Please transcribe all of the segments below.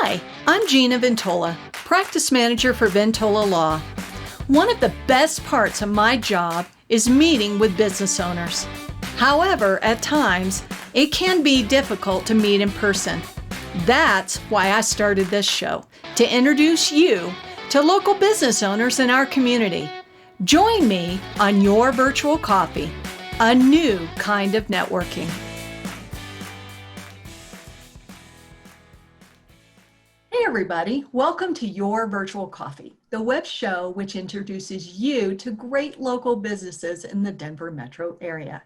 Hi, I'm Gina Ventola, practice manager for Ventola Law. One of the best parts of my job is meeting with business owners. However, at times, it can be difficult to meet in person. That's why I started this show, to introduce you to local business owners in our community. Join me on Your Virtual Coffee, a new kind of networking. Hey everybody, welcome to Your Virtual Coffee, the web show which introduces you to great local businesses in the Denver metro area.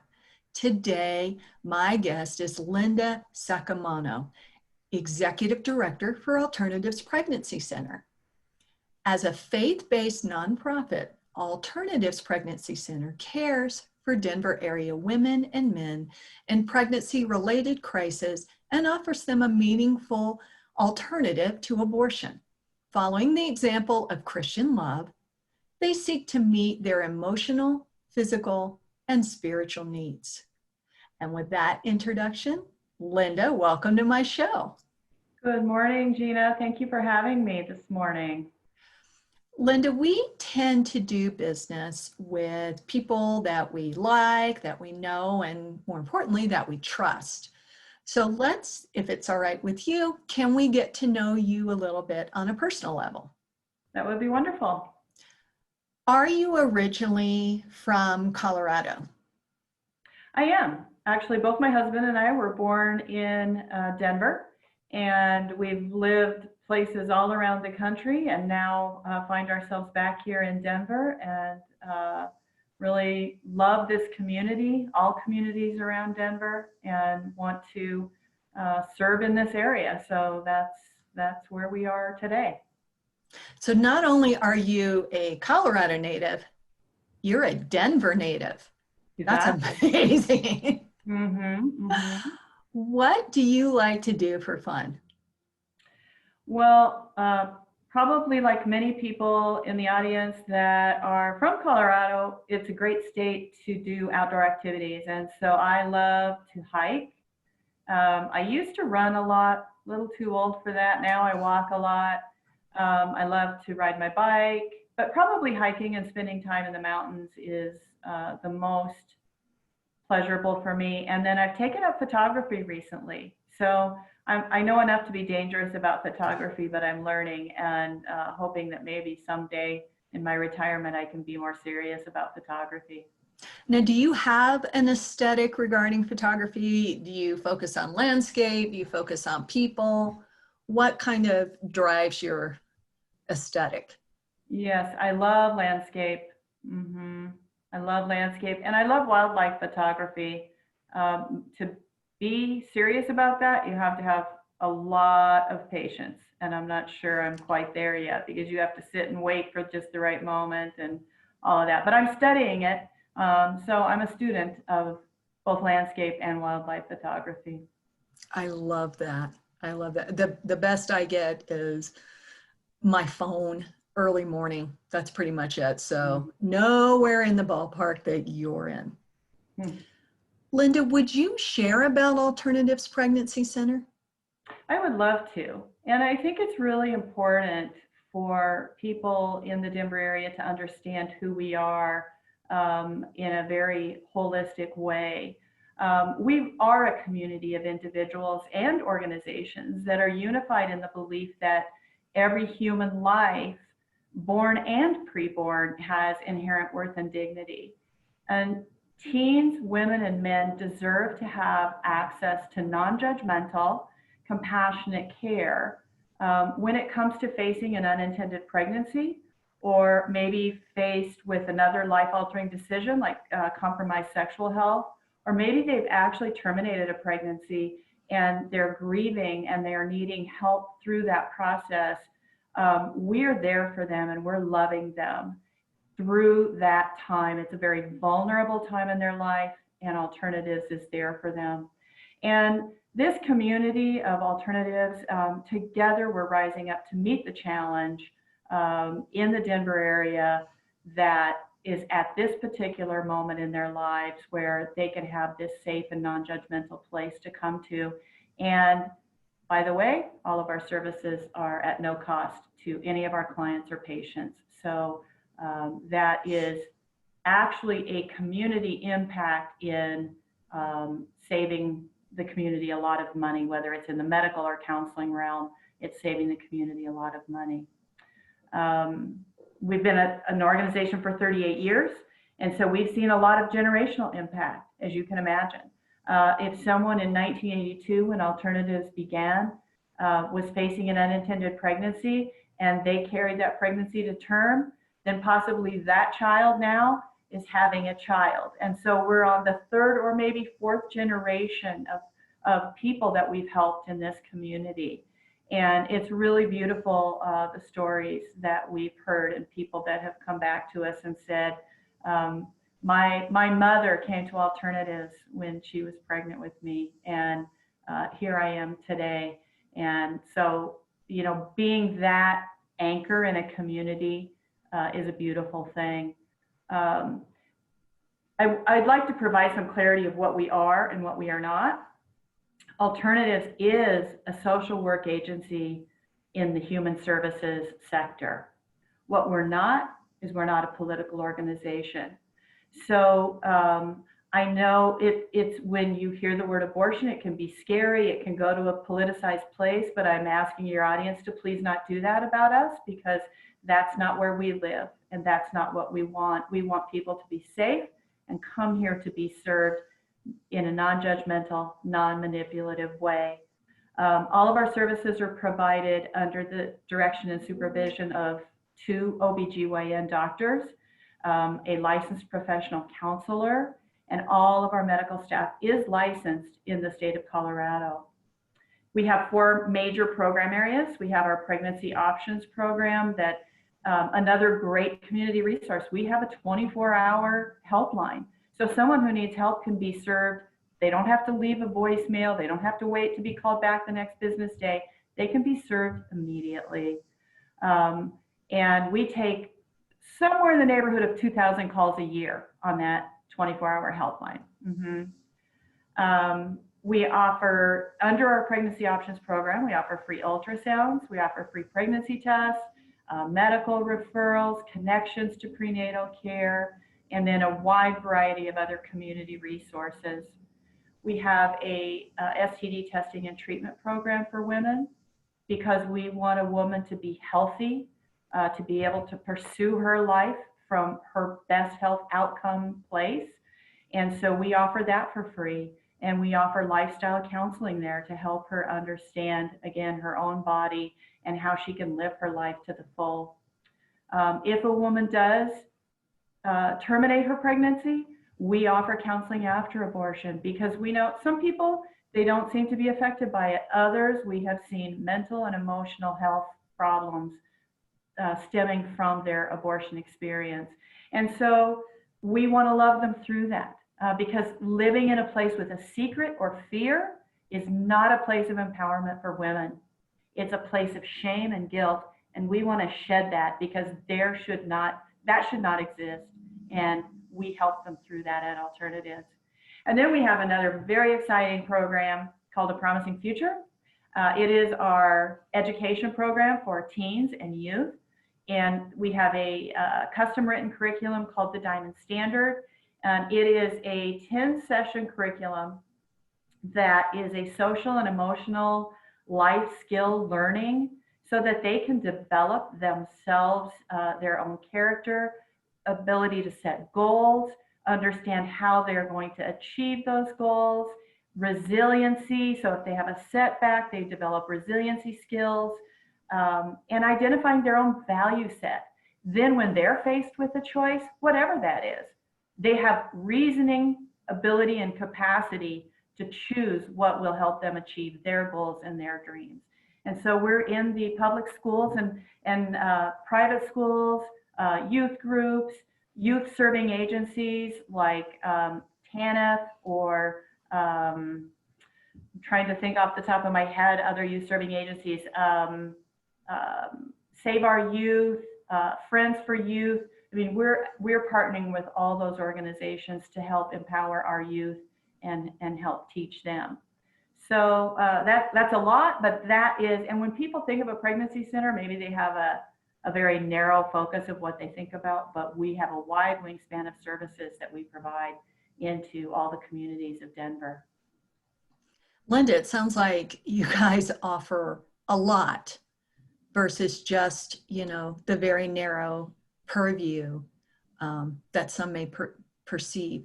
Today, my guest is Linda Saccomano, Executive Director for Alternatives Pregnancy Center. As a faith-based nonprofit, Alternatives Pregnancy Center cares for Denver area women and men in pregnancy-related crises and offers them a meaningful alternative to abortion. Following the example of Christian love, they seek to meet their emotional, physical, and spiritual needs. And with that introduction, Linda, welcome to my show. Good morning, Gina. Thank you for having me this morning. Linda, we tend to do business with people that we like, that we know, and more importantly, that we trust. So let's, if it's all right with you, can we get to know you a little bit on a personal level? That would be wonderful. Are you originally from Colorado? I am. Actually, both my husband and I were born in Denver, and we've lived places all around the country and now find ourselves back here in Denver and really love this community, all communities around Denver, and want to serve in this area. So that's where we are today. So not only are you a Colorado native, you're a Denver native. Exactly. That's amazing. Mm-hmm, mm-hmm. What do you like to do for fun? Well, probably like many people in the audience that are from Colorado, it's a great state to do outdoor activities. And so I love to hike. I used to run a lot, a little too old for that. Now I walk a lot. I love to ride my bike, but probably hiking and spending time in the mountains is the most pleasurable for me. And then I've taken up photography recently. So I know enough to be dangerous about photography, but I'm learning and hoping that maybe someday in my retirement, I can be more serious about photography. Now, do you have an aesthetic regarding photography? Do you focus on landscape? Do you focus on people? What kind of drives your aesthetic? Yes, I love landscape. Mm-hmm. I love landscape and I love wildlife photography. To be serious about that, you have to have a lot of patience. And I'm not sure I'm quite there yet because you have to sit and wait for just the right moment and all of that. But I'm studying it. So I'm a student of both landscape and wildlife photography. I love that. I love that. The best I get is my phone early morning. That's pretty much it. So nowhere in the ballpark that you're in. Linda, would you share about Alternatives Pregnancy Center? I would love to. And I think it's really important for people in the Denver area to understand who we are in a very holistic way. We are a community of individuals and organizations that are unified in the belief that every human life, born and preborn, has inherent worth and dignity. And teens, women, and men deserve to have access to non-judgmental, compassionate care when it comes to facing an unintended pregnancy, or maybe faced with another life-altering decision like compromised sexual health, or maybe they've actually terminated a pregnancy and they're grieving and they're needing help through that process. We're there for them and we're loving them through that time. It's a very vulnerable time in their life, and Alternatives is there for them. And this community of alternatives, together we're rising up to meet the challenge in the Denver area that is at this particular moment in their lives where they can have this safe and non-judgmental place to come to. And by the way, all of our services are at no cost to any of our clients or patients. So that is actually a community impact in saving the community a lot of money, whether it's in the medical or counseling realm, it's saving the community a lot of money. We've been an organization for 38 years, and so we've seen a lot of generational impact, as you can imagine. If someone in 1982, when alternatives began, was facing an unintended pregnancy and they carried that pregnancy to term, then possibly that child now is having a child. And so we're on the third or maybe fourth generation of people that we've helped in this community. And it's really beautiful, the stories that we've heard and people that have come back to us and said, my mother came to alternatives when she was pregnant with me, and here I am today. And so, you know, being that anchor in a community is a beautiful thing. I'd like to provide some clarity of what we are and what we are not. Alternatives is a social work agency in the human services sector. What we're not is we're not a political organization. So I know it's when you hear the word abortion, it can be scary, it can go to a politicized place, but I'm asking your audience to please not do that about us, because that's not where we live and that's not what we want. We want people to be safe and come here to be served in a non-judgmental, non-manipulative way. All of our services are provided under the direction and supervision of 2 OBGYN doctors, a licensed professional counselor, and all of our medical staff is licensed in the state of Colorado. We have 4 major program areas. We have our pregnancy options program that another great community resource. We have a 24-hour helpline. So someone who needs help can be served. They don't have to leave a voicemail. They don't have to wait to be called back the next business day. They can be served immediately. And we take somewhere in the neighborhood of 2,000 calls a year on that 24-hour helpline. We offer, under our pregnancy options program, we offer free ultrasounds, we offer free pregnancy tests, medical referrals, connections to prenatal care, and then a wide variety of other community resources. We have a STD testing and treatment program for women because we want a woman to be healthy, to be able to pursue her life from her best health outcome place. And so we offer that for free. And we offer lifestyle counseling there to help her understand, again, her own body and how she can live her life to the full. If a woman does terminate her pregnancy, we offer counseling after abortion because we know some people, they don't seem to be affected by it. Others, we have seen mental and emotional health problems stemming from their abortion experience. And so we want to love them through that because living in a place with a secret or fear is not a place of empowerment for women. It's a place of shame and guilt, and we want to shed that because that should not exist, and we help them through that at Alternatives. And then we have another very exciting program called A Promising Future. It is our education program for teens and youth, and we have a custom written curriculum called the Diamond Standard, and it is a 10-session curriculum that is a social and emotional life skill learning so that they can develop themselves, their own character, ability to set goals, understand how they're going to achieve those goals, resiliency. So if they have a setback, they develop resiliency skills, and identifying their own value set. Then when they're faced with a choice, whatever that is, they have reasoning ability and capacity to choose what will help them achieve their goals and their dreams. And so we're in the public schools and private schools, youth groups, youth serving agencies like TANF or I'm trying to think off the top of my head, other youth serving agencies, Save Our Youth, Friends for Youth. I mean, we're partnering with all those organizations to help empower our youth and help teach them. So that's a lot, but that is, and when people think of a pregnancy center, maybe they have a very narrow focus of what they think about, but we have a wide wingspan of services that we provide into all the communities of Denver. Linda, it sounds like you guys offer a lot versus just, the very narrow purview that some may perceive.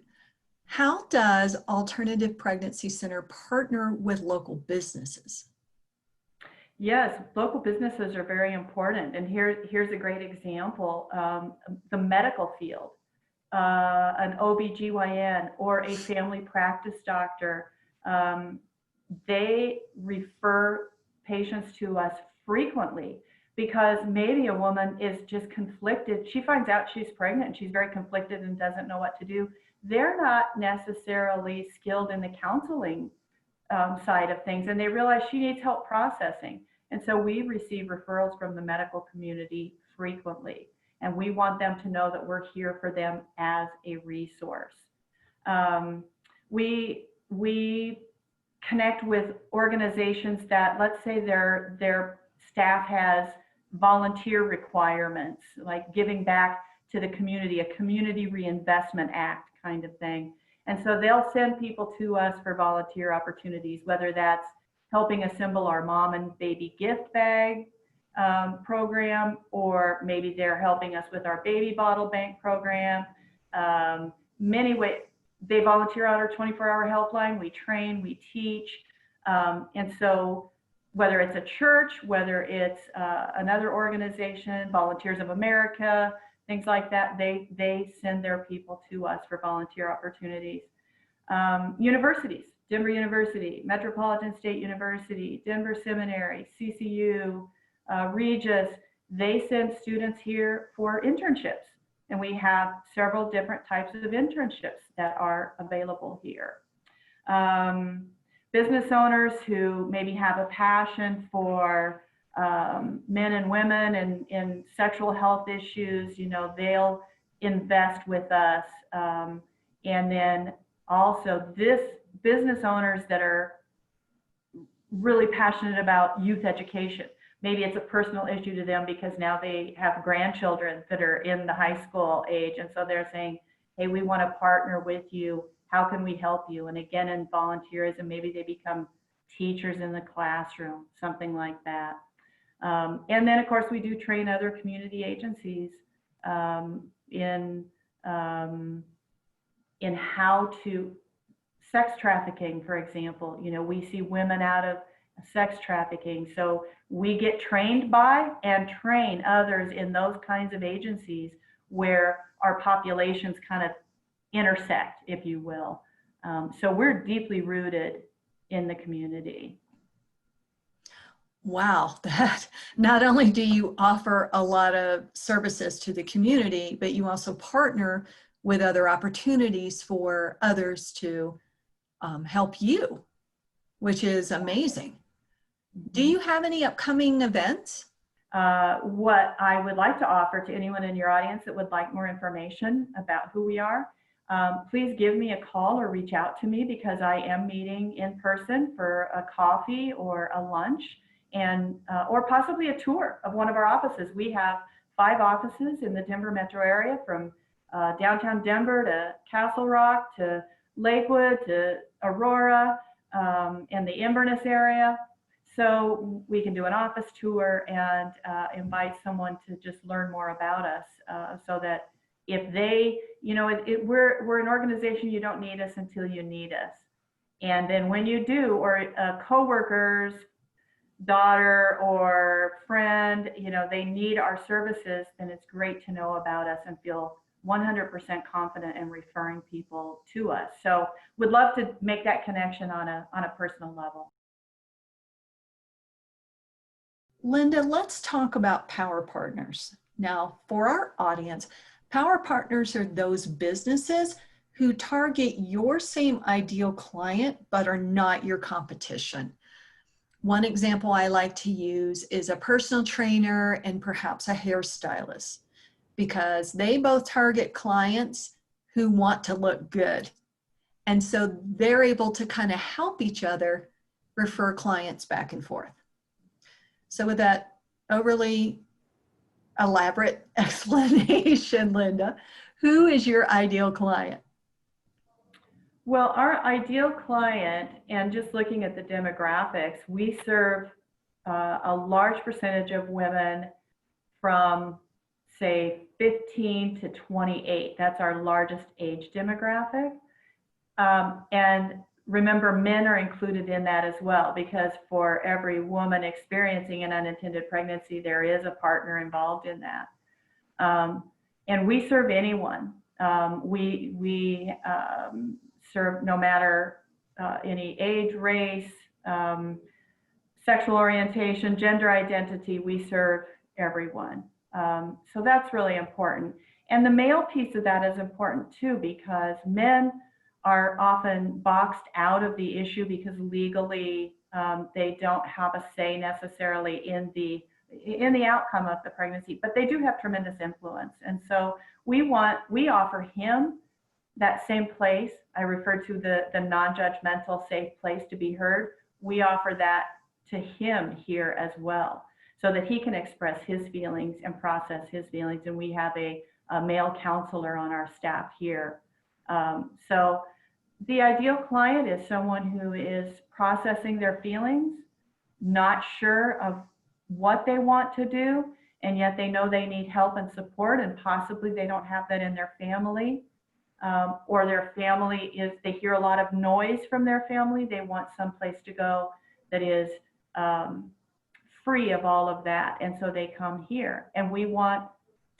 How does Alternative Pregnancy Center partner with local businesses? Yes, local businesses are very important. And here's a great example. The medical field, an OBGYN or a family practice doctor, um, they refer patients to us frequently because maybe a woman is just conflicted. She finds out she's pregnant and she's very conflicted and doesn't know what to do. They're not necessarily skilled in the counseling side of things, and they realize she needs help processing. And so we receive referrals from the medical community frequently, and we want them to know that we're here for them as a resource. Um, we connect with organizations that, let's say, their staff has volunteer requirements, like giving back to the community, a community reinvestment act kind of thing. And so they'll send people to us for volunteer opportunities, whether that's helping assemble our mom and baby gift bag program, or maybe they're helping us with our baby bottle bank program. Many ways, they volunteer on our 24-hour helpline. We train, we teach. And so whether it's a church, whether it's another organization, Volunteers of America, things like that, they send their people to us for volunteer opportunities. Universities, Denver University, Metropolitan State University, Denver Seminary, CCU, Regis, they send students here for internships. And we have several different types of internships that are available here. Business owners who maybe have a passion for men and women and sexual health issues, they'll invest with us. And then also business owners that are really passionate about youth education. Maybe it's a personal issue to them because now they have grandchildren that are in the high school age. And so they're saying, hey, we want to partner with you. How can we help you? And again, in volunteerism, maybe they become teachers in the classroom, something like that. And then, of course, we do train other community agencies in how to sex trafficking, for example. We see women out of sex trafficking. So we get trained by and train others in those kinds of agencies where our populations kind of intersect, if you will. So we're deeply rooted in the community. Wow, that not only do you offer a lot of services to the community, but you also partner with other opportunities for others to help you, which is amazing. Do you have any upcoming events? What I would like to offer to anyone in your audience that would like more information about who we are, please give me a call or reach out to me, because I am meeting in person for a coffee or a lunch, and or possibly a tour of one of our offices. We have 5 offices in the Denver metro area, from downtown Denver to Castle Rock to Lakewood to Aurora and the Inverness area. So we can do an office tour and invite someone to just learn more about us, so that if they, we're an organization, you don't need us until you need us. And then when you do, or a coworker's daughter or friend, they need our services, then it's great to know about us and feel 100% confident in referring people to us. So would love to make that connection on a personal level. Linda, let's talk about power partners. Now, for our audience, power partners are those businesses who target your same ideal client, but are not your competition. One example I like to use is a personal trainer and perhaps a hairstylist, because they both target clients who want to look good. And so they're able to kind of help each other refer clients back and forth. So with that overly elaborate explanation, Linda, who is your ideal client? Well, our ideal client, and just looking at the demographics, we serve a large percentage of women from, say, 15 to 28. That's our largest age demographic. And remember, men are included in that as well, because for every woman experiencing an unintended pregnancy, there is a partner involved in that. And we serve anyone. We serve no matter any age, race, sexual orientation, gender identity. We serve everyone. So that's really important. And the male piece of that is important too, because men are often boxed out of the issue because legally they don't have a say necessarily in the outcome of the pregnancy, but they do have tremendous influence. And so we offer him that same place. I refer to the non-judgmental, safe place to be heard. We offer that to him here as well, so that he can express his feelings and process his feelings. And we have a male counselor on our staff here. So the ideal client is someone who is processing their feelings, not sure of what they want to do, and yet they know they need help and support, and possibly they don't have that in their family, or their family they hear a lot of noise from their family. They want some place to go that is free of all of that, and so they come here. And we want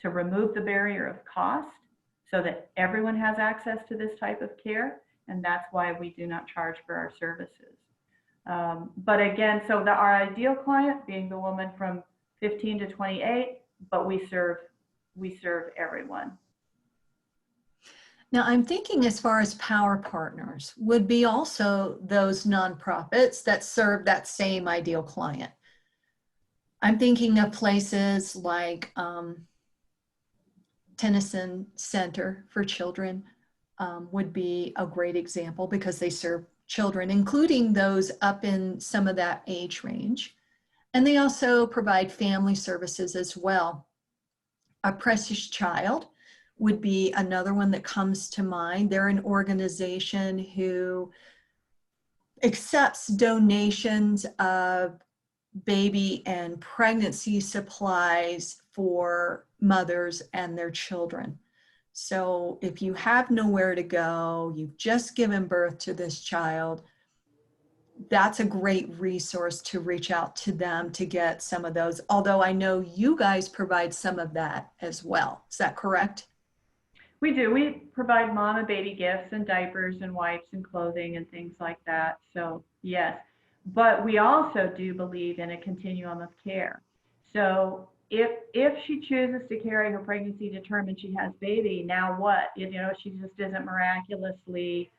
to remove the barrier of cost so that everyone has access to this type of care, and that's why we do not charge for our services. But again, so our ideal client being the woman from 15 to 28, but we serve everyone. Now, I'm thinking as far as power partners would be also those nonprofits that serve that same ideal client. I'm thinking of places like Tennyson Center for Children would be a great example, because they serve children, including those up in some of that age range. And they also provide family services as well. A Precious Child would be another one that comes to mind. They're an organization who accepts donations of baby and pregnancy supplies for mothers and their children. So if you have nowhere to go, you've just given birth to this child, that's a great resource to reach out to them to get some of those. Although I know you guys provide some of that as well. Is that correct? We do. We provide mom and baby gifts and diapers and wipes and clothing and things like that. So yes, but we also do believe in a continuum of care. So if she chooses to carry her pregnancy to term and she has baby, now what? She just isn't miraculously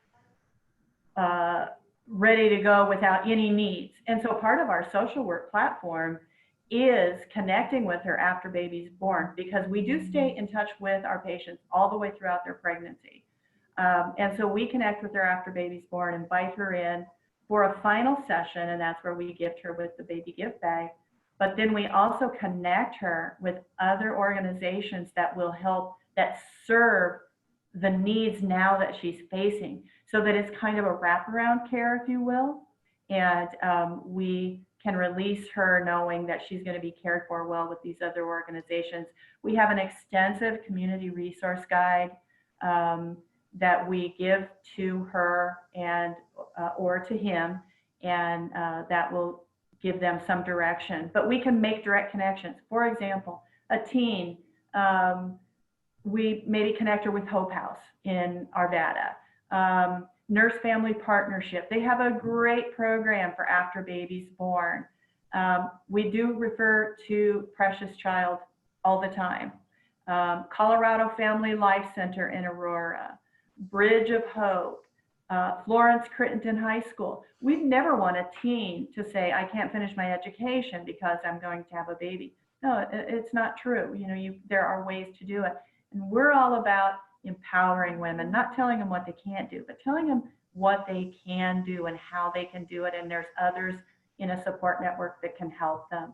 ready to go without any needs. And so part of our social work platform is connecting with her after baby's born, because we do stay in touch with our patients all the way throughout their pregnancy. And so we connect with her after baby's born, invite her in for a final session, and that's where we gift her with the baby gift bag. But then we also connect her with other organizations that will help, that serve the needs now that she's facing, so that it's kind of a wraparound care, if you will. And we can release her knowing that she's going to be cared for well with these other organizations. We have an extensive community resource guide that we give to her and or to him, and that will give them some direction. But we can make direct connections. For example, a teen, we maybe connect her with Hope House in Arvada. Nurse Family Partnership, they have a great program for after baby's born. We do refer to Precious Child all the time. Colorado Family Life Center in Aurora, Bridge of Hope, Florence Crittenton High School. We'd never want a teen to say, I can't finish my education because I'm going to have a baby. No, it's not true. There are ways to do it. And we're all about empowering women, not telling them what they can't do, but telling them what they can do and how they can do it, and there's others in a support network that can help them.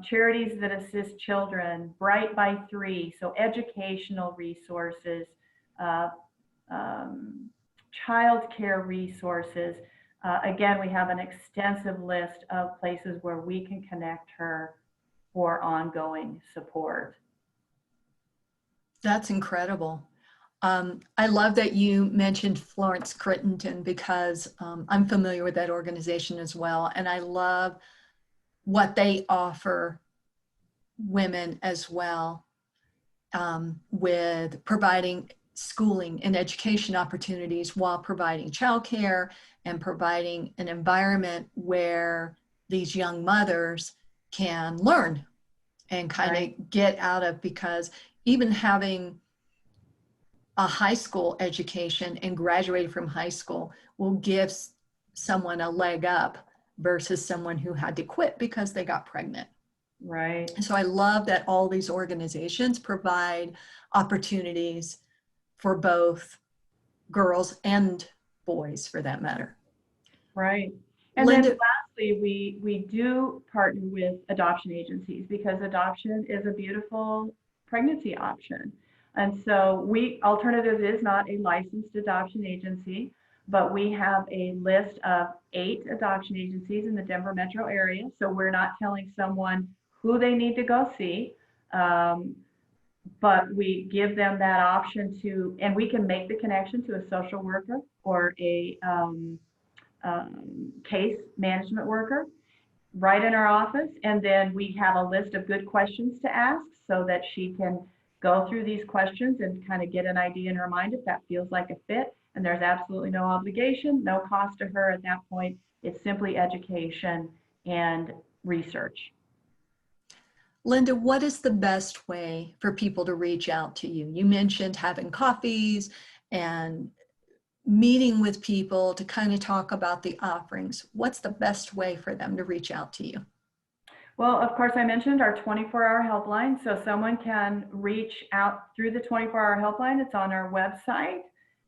Charities that assist children, Bright by Three, so educational resources, uh, child care resources. Again, we have an extensive list of places where we can connect her for ongoing support. That's incredible. I love that you mentioned Florence Crittenton because I'm familiar with that organization as well. And I love what they offer women as well, with providing schooling and education opportunities while providing childcare and providing an environment where these young mothers can learn and kind of get out of, because even having a high school education and graduating from high school will give someone a leg up versus someone who had to quit because they got pregnant. Right. So I love that all these organizations provide opportunities for both girls and boys, for that matter. Right. And Linda, then lastly, we do partner with adoption agencies because adoption is a beautiful pregnancy option. And so Alternatives is not a licensed adoption agency, but we have a list of 8 adoption agencies in the Denver metro area. So we're not telling someone who they need to go see, but we give them that option to, and we can make the connection to a social worker or a case management worker right in our office. And then we have a list of good questions to ask so that she can go through these questions and kind of get an idea in her mind if that feels like a fit. And there's absolutely no obligation, no cost to her at that point. It's simply education and research. Linda, what is the best way for people to reach out to you? You mentioned having coffees and meeting with people to kind of talk about the offerings. What's the best way for them to reach out to you? Well, of course, I mentioned our 24-hour helpline. So someone can reach out through the 24-hour helpline. It's on our website.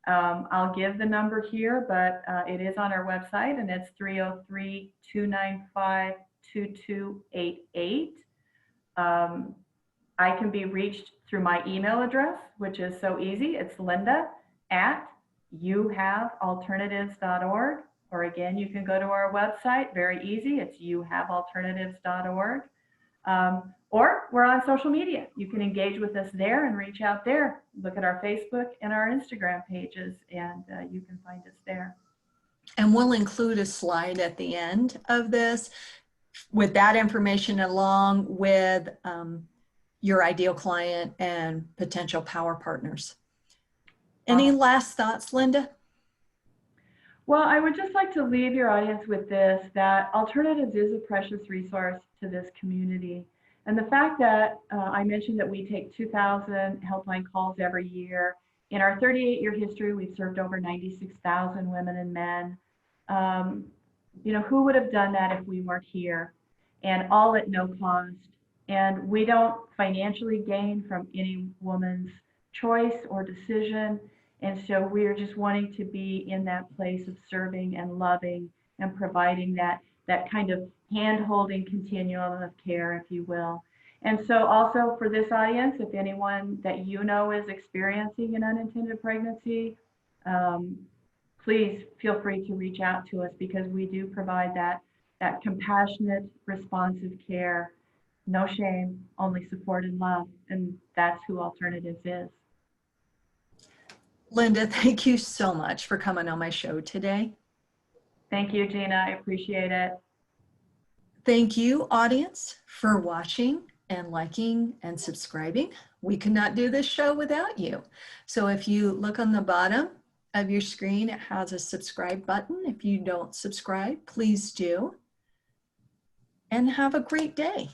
I'll give the number here, but it is on our website, and it's 303-295-2288. I can be reached through my email address, which is so easy. It's linda@youhavealternatives.org. Or again, you can go to our website, very easy. It's youhavealternatives.org. Or we're on social media. You can engage with us there and reach out there. Look at our Facebook and our Instagram pages, and you can find us there. And we'll include a slide at the end of this with that information, along with your ideal client and potential power partners. Any last thoughts, Linda? Well, I would just like to leave your audience with this, that Alternatives is a precious resource to this community. And the fact that I mentioned that we take 2,000 helpline calls every year. In our 38-year history, we've served over 96,000 women and men. Who would have done that if we weren't here? And all at no cost. And we don't financially gain from any woman's choice or decision. And so we are just wanting to be in that place of serving and loving and providing that kind of hand-holding continuum of care, if you will. And so also for this audience, if anyone that you know is experiencing an unintended pregnancy, please feel free to reach out to us, because we do provide that compassionate, responsive care. No shame, only support and love. And that's who Alternatives is. Linda, thank you so much for coming on my show today. Thank you, Gina. I appreciate it. Thank you, audience, for watching and liking and subscribing. We could not do this show without you. So if you look on the bottom of your screen, it has a subscribe button. If you don't subscribe, please do. And have a great day.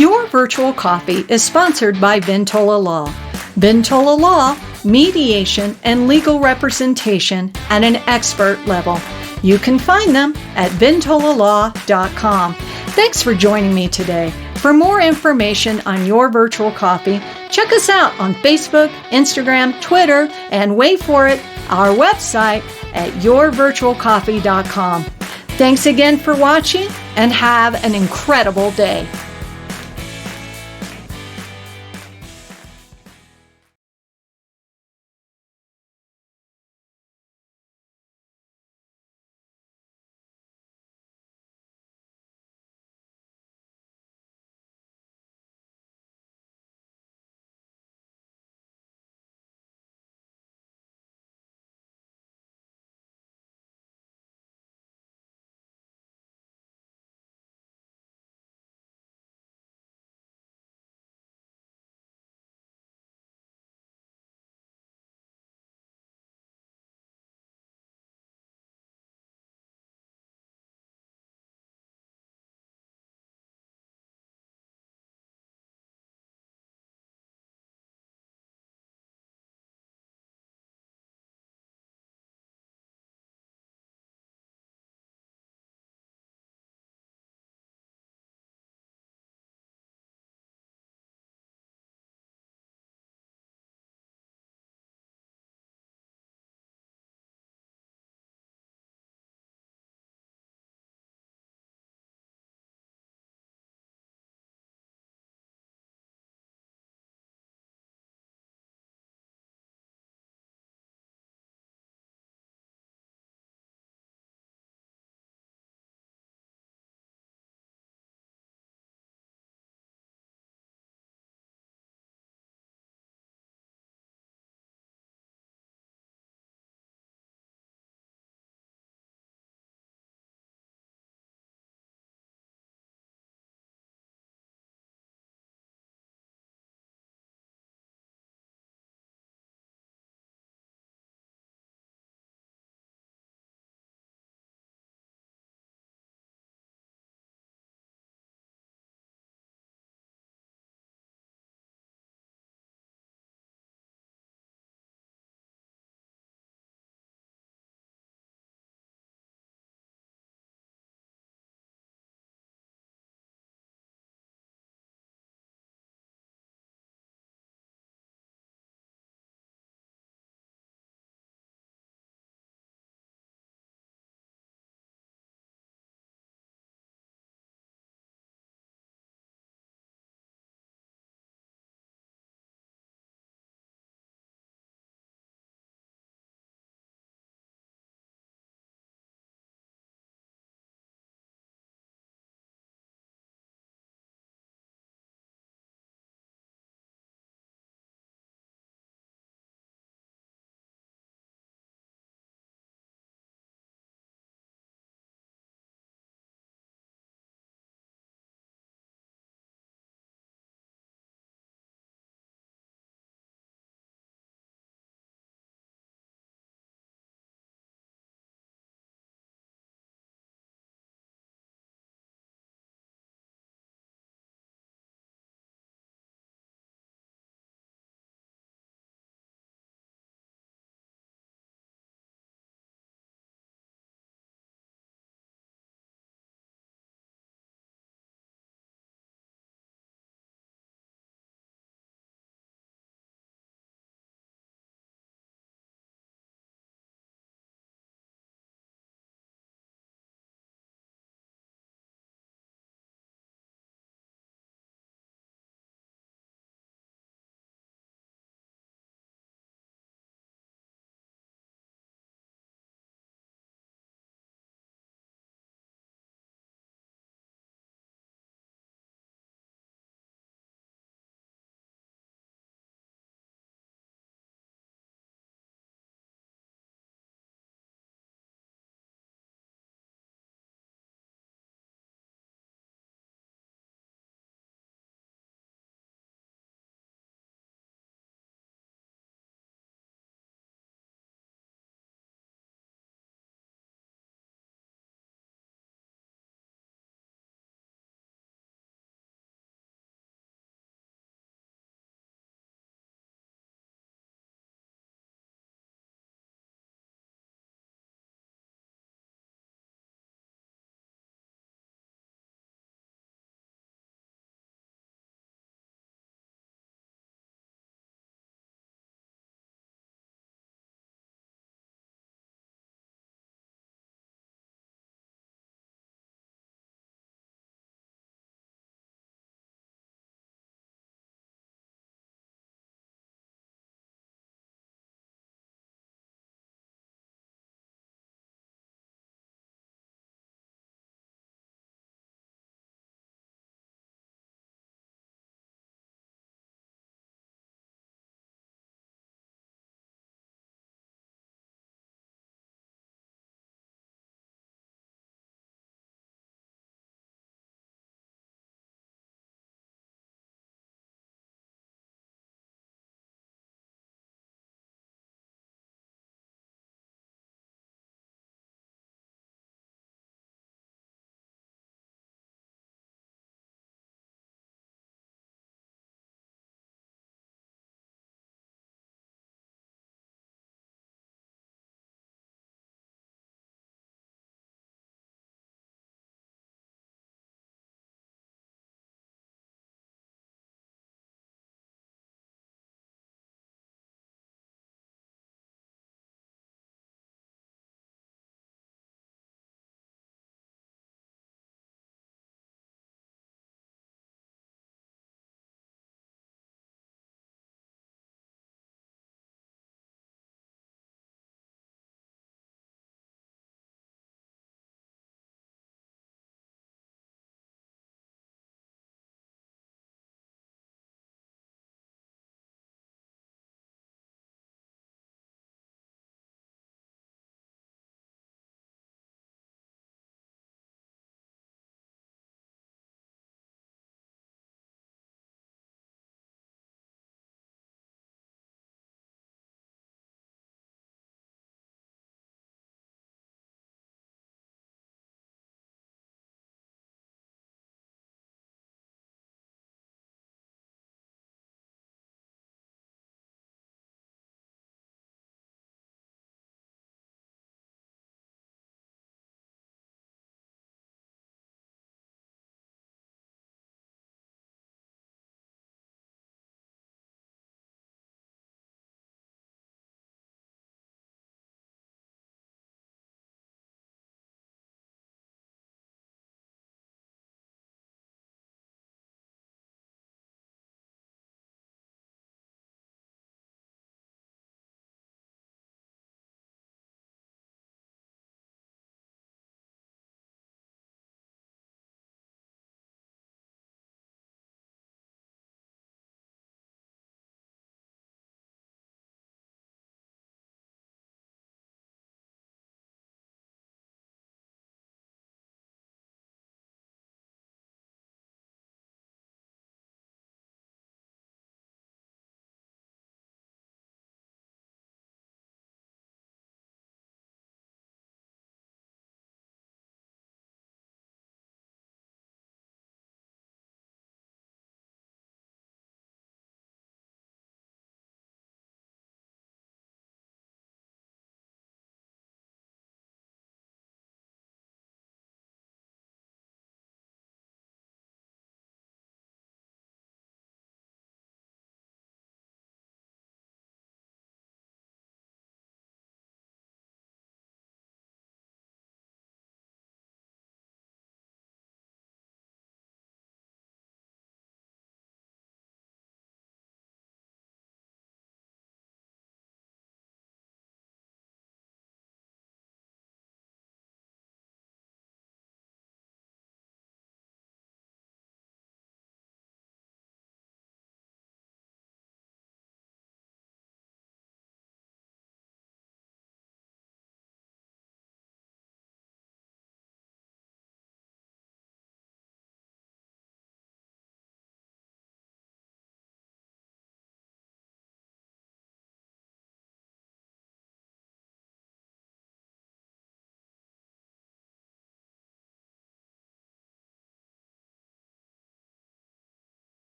Your Virtual Coffee is sponsored by Ventola Law. Ventola Law, mediation and legal representation at an expert level. You can find them at ventolalaw.com. Thanks for joining me today. For more information on Your Virtual Coffee, check us out on Facebook, Instagram, Twitter, and wait for it, our website at yourvirtualcoffee.com. Thanks again for watching and have an incredible day.